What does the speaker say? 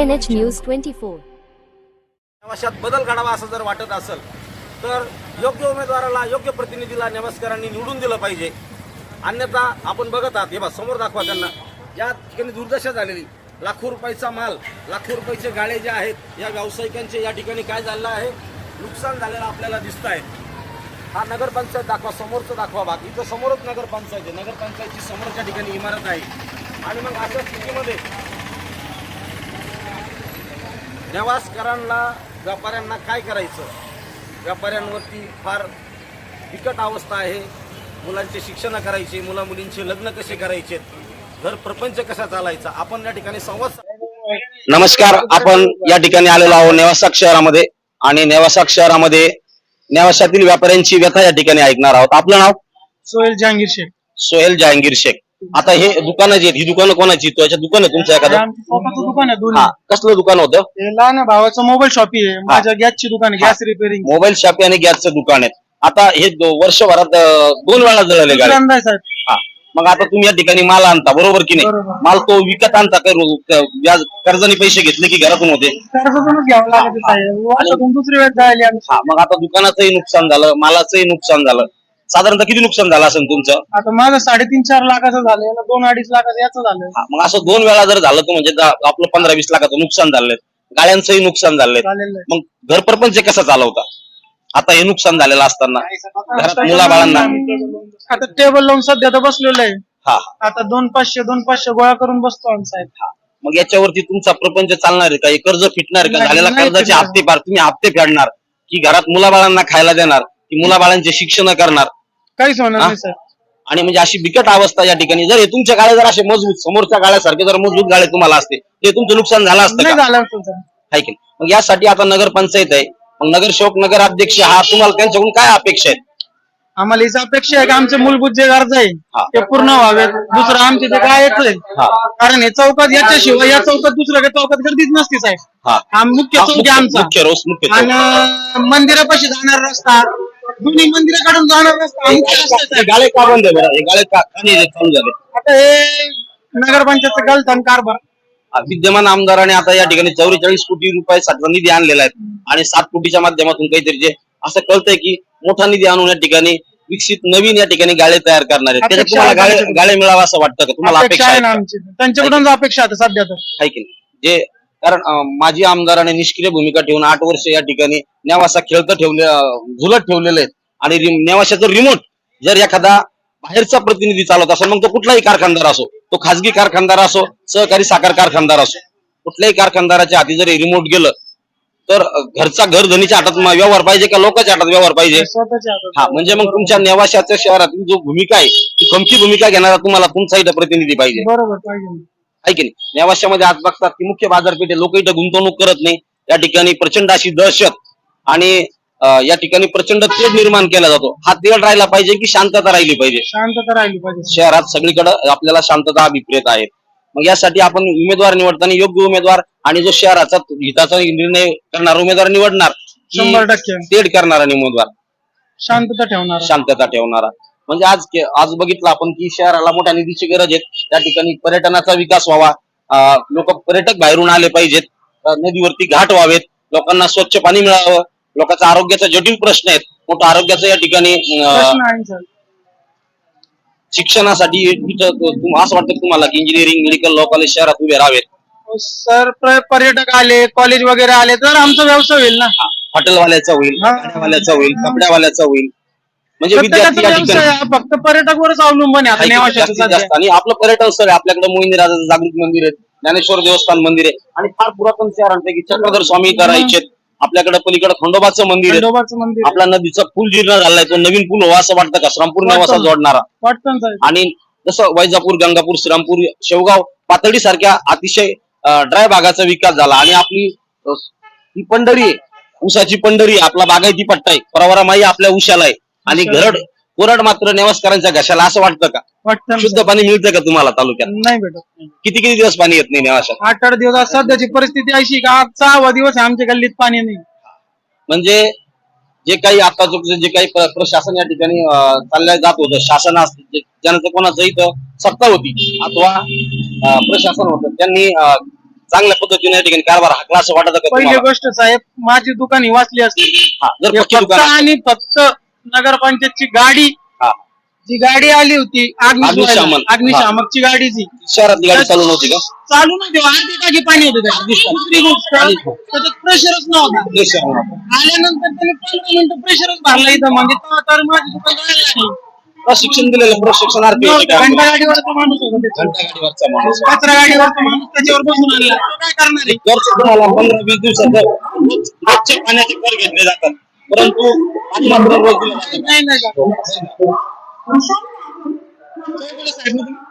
NH News 24. नेवाशात बदल घडावा असं जर वाटत असेल तर योग्य उमेदवाराला योग्य प्रतिनिधीला नेवासकरांनी निवडून दिलं पाहिजे. अन्यथा आपण बघत आहात, हे बघा समोर दाखवा त्यांना, या ठिकाणी दुर्दशा झालेली, लाखो रुपयाचा माल, लाखो रुपयाचे गाळे जे आहेत या व्यावसायिकांचे या ठिकाणी काय झालेलं आहे, नुकसान झालेलं आपल्याला दिसत आहे. हा नगरपंचायत दाखवा, समोरचं दाखवा भाग, इथं समोरच नगरपंचायत आहे, नगरपंचायतची समोरच्या ठिकाणी इमारत आहे. आणि मग अशा स्थितीमध्ये नेवासकरांना, व्यापाऱ्यांना काय करायचं, व्यापाऱ्यांवरती फार बिकट अवस्था आहे. मुलांचे शिक्षण करायचे, मुला मुलींचे लग्न कसे करायचे, घर प्रपंच कसा चालायचा, आपण या ठिकाणी संवाद. नमस्कार, आपण या ठिकाणी आलेलो आहोत नेवासा शहरामध्ये, आणि नेवासा शहरामध्ये नेवाशातील व्यापाऱ्यांची व्यथा या ठिकाणी ऐकणार आहोत. आपलं नाव? सोहेल जहांगीर शेख. सोहेल जहांगीर शेख. आता हे दुकानं जी आहेत, ही दुकानं कोणाची? तुझ्या दुकान आहे तुमच्या एखादं? आमचं स्वतःचं दुकान आहे दोन्ही. कसलं दुकान होतं? हे लहान भावाचं मोबाईल शॉपी आहे, माझ्या गॅसची दुकान आहे, गॅस रिपेअरिंग. मोबाईल शॉपी आणि गॅसचं दुकान आहे. आता हे वर्षभरात 2 वेळा जळाले गाडी. दुकानदार साहेब. हा, मग आता तुम्ही या ठिकाणी माल आणता, बरोबर की नाही? बरोबर. माल तो विकत आणता काय? व्याज कर्जाने पैसे घेतले की घरातून होते? कर्जातूनच घ्यावं लागत साहेब, वर्षातून दुसरी वेळ जायला आम्ही. हा, मग आता दुकानाचंही नुकसान झालं, मालाचंही नुकसान झालं. साधारणतः किती नुकसान झालं असेल तुमचं? आता माझं 3.5-4 लाखाचं झालं, याला 2-2.5 लाखाचं याचं झालं. हा, मग असं 2 वेळा जर झालं तर म्हणजे आपलं 15-20 लाखाचं नुकसान झालंय, गाड्यांचंही नुकसान झालंय. झालेलं आहे. मग घर प्रपंच कसा चालवता आता हे नुकसान झालेलं असताना? घरात मुलाबाळांना आता टेबल लावून सध्या तर बसलेलं आहे. हा, आता 200-500 गोळा करून बसतो आम्ही साहेब. मग याच्यावरती तुमचा प्रपंच चालणार आहे का? हे कर्ज फिटणार का? नाही, झालेल्या नाही कर्जाचे फिटणार. हप्ते पार तुम्ही हप्ते फेडणार की घरात मुलाबाळांना खायला देणार की मुलाबाळांचे शिक्षण करणार? काहीच होणार हा? नाही साहेब. आणि म्हणजे अशी बिकट अवस्था या ठिकाणी. जर हे तुमच्या गाड्या जर असे मजबूत, समोरच्या गाड्यासारखे जर मजबूत गाड्या तुम्हाला असते, ते तुमचं नुकसान झालं असतं नाही का? झालं असतं साहेब. आहे की नाही? मग यासाठी आता नगरपंचायत आहे, मग नगरसेवक, नगराध्यक्ष, हा तुम्हाला त्यांच्याकडून काय अपेक्षा आहेत? आम्हाला हीच अपेक्षा आहे की आमचे मूलभूत जे गरजा आहे हा. ते पूर्ण व्हावेत. दुसरं आमचे ते काय येतंय, हा. कारण हे चौकात याच्याशिवाय या चौकात दुसऱ्या काही चौकात गर्दीच नसते साहेब. हा, हा मुख्य चौक आहे आमचा. मुख्य रोज मुख्य चौक. आणि मंदिरापाशी जाणारा रस्ता, दोन्ही मंदिराकडून जाणारा रस्ता हा मुख्य रस्ता आहे हे साहेब. गाळे का बंद आहे बरं? हे गाळे का नाही चालू झाले? आता हे नगरपंचायतचं गलथान कारभार. विद्यमान आमदाराने आता या ठिकाणी 44 कोटी रुपयाचा निधी आणलेला आहे, आणि 7 कोटीच्या माध्यमातून काहीतरी जे असं कळतंय की मोठा निधी आणून या ठिकाणी विकसित नवीन या ठिकाणी गाळे तयार करणार आहेत. त्याच्यात अपेक्षा तुम्हाला आहे गाळे त्यांच्याकडून. गाळे मिळावा असं वाटतं का? तुम्हाला अपेक्षा आहे ना आहे आमची, त्यांच्याकडून अपेक्षा आता सध्या तर. का? की नाही? जे कारण माजी आमदाराने निष्क्रिय भूमिका ठेवून 8 वर्ष या ठिकाणी नेवासा खेळतं झुलत ठेवलेलं आहे. आणि नेवाशाचं रिमोट जर एखादा बाहेरचा प्रतिनिधी चालवत असेल, मग तो कुठलाही कारखानदार असो, तो खाजगी कारखानदार असो, सहकारी साखर कारखानदार असो, कुठल्याही कारखानदाराच्या हाती जर रिमोट गेलं तर घरचा घरधनीच्या हातात व्यवहार पाहिजे का लोकांच्या हातात व्यवहार पाहिजे? स्वतःच्या हातात. हा, म्हणजे मग तुमच्या नेवाशाच्या शहरातील जो भूमिका आहे ती खमची भूमिका घेणारा तुम्हाला तुमचा इथं प्रतिनिधी पाहिजे. बरोबर पाहिजे. आहे की नाही? नेवाशामध्ये आज बघतात की मुख्य बाजारपेठे लोक इथं गुंतवणूक करत नाही. या ठिकाणी प्रचंड अशी दहशत आणि या ठिकाणी प्रचंड तेढ निर्माण केला जातो. हा तेढ राहिला पाहिजे की शांतता राहिली पाहिजे? शांतता राहिली पाहिजे. शहरात सगळीकडे आपल्याला शांतता अभिप्रेत आहे. मग यासाठी आपण उमेदवार निवडताना योग्य उमेदवार आणि जो शहराचा हिताचा निर्णय करणारा उमेदवार निवडणार, 100% तेढ करणारा उमेदवार, शांतता ठेवणार. शांतता ठेवणारा. म्हणजे आज बघितलं आपण की शहराला मोठ्या निधीची गरज आहे. त्या ठिकाणी पर्यटनाचा विकास व्हावा, लोक पर्यटक बाहेरून आले पाहिजेत, नदीवरती घाट व्हावेत, लोकांना स्वच्छ पाणी मिळावं, लोकांचा आरोग्याचा जटिल प्रश्न आहेत, मोठा आरोग्याचा या ठिकाणी प्रश्न आहे सर. शिक्षणासाठी असं वाटतं तुम्हाला की इंजिनिअरिंग, मेडिकल, लॉ कॉलेज शहरात उभे राहावेत? सर पर्यटक आले, कॉलेज वगैरे आले तर आमचा व्यवसाय होईल ना. हॉटेलवाल्याचा होईल, हा. गाड्यावाल्याचा होईल, कपड्यावाल्याचा होईल. म्हणजे विद्यार्थी प्रत्येकाचा या ठिकाणी व्यवसाय हा फक्त पर्यटकावरच अवलंबून आहे आता नेवाशाचं जास्तीत सध्या. जास्त. आणि आपलं पर्यटन स्थळ आहे, आपल्याकडे मोहिनीराजाचं जागृत मंदिर आहे, ज्ञानेश्वर देवस्थान मंदिर आहे, आणि फार पुरातन शहरांपैकी चक्रधर स्वामी करायचे. आपल्याकडे पलीकडे खंडोबाचं मंदिर आहे, खंडोबाचं मंदिर. आपला नदीचा पूल जीर्ण झालाय, तो नवीन पूल व्हावा असं वाटतं का? श्रामपूर नेवासा जोडणारा. वाटतं ना साहेब. आणि जसं वैजापूर, गंगापूर, श्रीरामपूर, शेवगाव, पातळी सारख्या अतिशय ड्राय भागाचा विकास झाला. आणि आपली ही पंढरी आहे, ऊसाची पंढरी, आपला बागायती पट्टा आहे, परवरामाई आपल्या उशाला आहे, आणि कोरड मात्र नेवासकरांच्या घशाला. असं वाटतं का? वाटतं शुद्ध पाणी मिळतं का तुम्हाला तालुक्यात? नाही भेटत. किती किती दिवस पाणी येत नाही नेवाशात? 8-8 दिवस. सध्याची परिस्थिती अशी का 6वा दिवस आहे आमच्या गल्लीत पाणी नाही. म्हणजे जे काही आता जे काही प्रशासन या ठिकाणी चालल्या जात होतं, शासन ज्यांचं कोणाचं इथं सत्ता होती अथवा प्रशासन होतं, त्यांनी चांगल्या पद्धतीने या ठिकाणी कारभार हाकला असं वाटत का पहिली तुम्हाला? गोष्ट साहेब, माझी दुकान ही वाचली असती. हा, जर हे पक्की फक्त दुकान आणि फक्त नगरपंचायतची गाडी, हा, जी गाडी आली होती अग्निशामक. अग्निशामकची गाडी जी शहरातली गाडी चालू नव्हती का? चालू नव्हती, अर्धी टाकी पाणी होतं त्याच्यात. दुसरी गोष्ट त्याच्यात प्रेशरच नव्हता. आल्यानंतर त्याने 15 मिनिटं प्रेशरच भरला इथं, म्हणजे तेव्हा तर माझी दुकान जायला लागली. प्रशिक्षण दिलेलं प्रशिक्षणार्थी होते का? घंटा गाडीवरचा माणूस होता त्याच्यावर. घंटा गाडीवरचा माणूस. कचरा गाडीवरचा माणूस त्याच्यावर बसून आणला. तो काय करणार आहे? जर तुम्हाला 15-20 दिवसात रोजचे पाण्याचे कर घेतले जातात, परंतु पाणी मात्र रोज दिलं जातं. नाही नाही का?